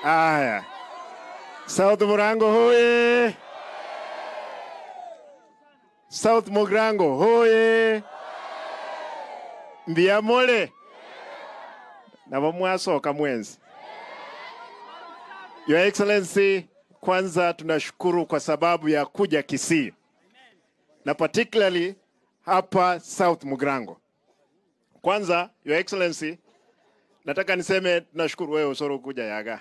Aya. South Murango hoye. South Murango hoye. Mbiamole. Na wamwasoka mwenzi. Your Excellency, kwanza tunashukuru kwa sababu ya kuja Kisii. Na particularly hapa South Murango. Kwanza, Your Excellency, nataka niseme tunashukuru wewe Osoro kuja yaga.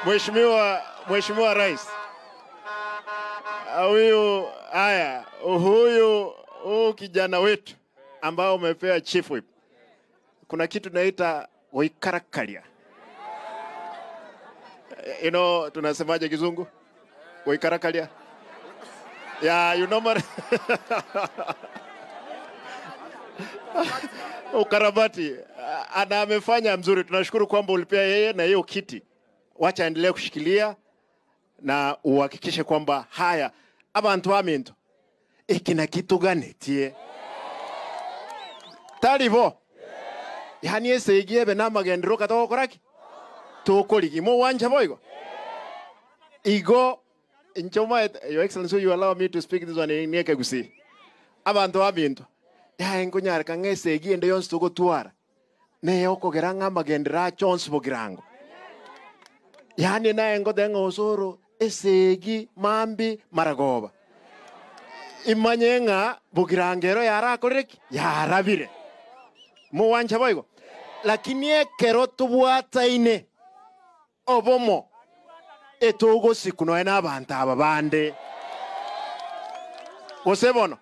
Mheshimiwa Rais. Huyu kijana wetu ambao umepewa chief whip. Kuna kitu naita Waikarakkaria. You know, tunasemaje kizungu? Waikarakkaria. Yeah, you know ukarabati. Ana amefanya mzuri. Tunashukuru kwamba ulipea yeye na hiyo kiti. Wacha endelee kushikilia na uhakikishe kwamba haya abantu baminto ikina kitu gani tie taribo yani ese igiebe namagendero katokoraki tokoligi mo wanja boigo igo inchoma. Your Excellency, you allow me to speak this one in Nekagusi. Abantu baminto ya enkunyar kangese igiende yonsto go tuara ne yoko geranga magendera chons bogirango yani na engo dengo Osoro esegi mambi maragoba imanyenga bugirangero yarakoreki yarabire mu wanja boigo lakini ekero tubwataine obomo etogo sikuno ena abantu ababande osebono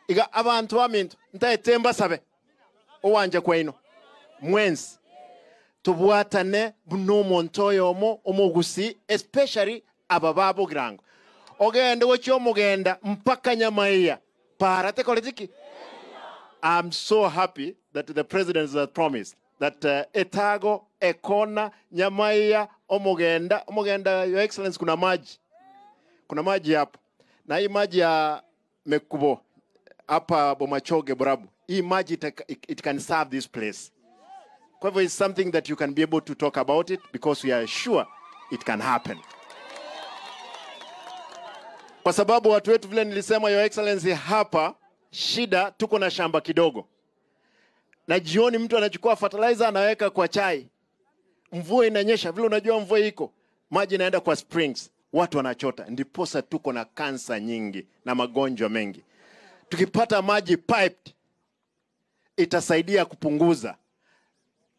iga abantu baminto ntaetemba sabe owanja kwaino mwenzi tubwatane buno montoyo omo omugusi especially abababo grango ogende wocho mugenda mpaka Nyamaiya parate kolitiki. I'm so happy that the president has promised that etago ekona Nyamaiya omugenda Your Excellency, kuna maji hapo na hii maji ya Mekubo hapa Bomachoge Borabu, hii maji it can serve this place. However, it's something that you can be able to talk about it because we are sure it can happen. Kwa sababu watu wetu vile nilisema, Your Excellency, hapa shida tuko na shamba kidogo. Na jioni mtu anachukua fertilizer anaweka kwa chai. Mvua inanyesha, vile unajua mvua iko, maji inaenda kwa springs, watu wanachota. Ndiposa tuko na kansa nyingi na magonjwa mengi. Tukipata maji piped itasaidia kupunguza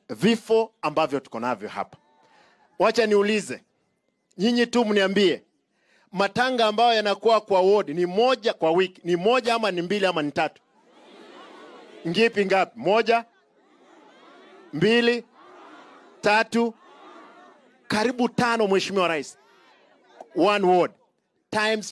vifo ambavyo tuko navyo hapa. Wacha niulize, nyinyi tu mniambie, matanga ambayo yanakuwa kwa ward ni moja kwa wiki, ni moja ama ni mbili ama ni tatu? Ngipi ngapi? Moja, mbili, tatu, karibu tano, Mheshimiwa Rais. One ward times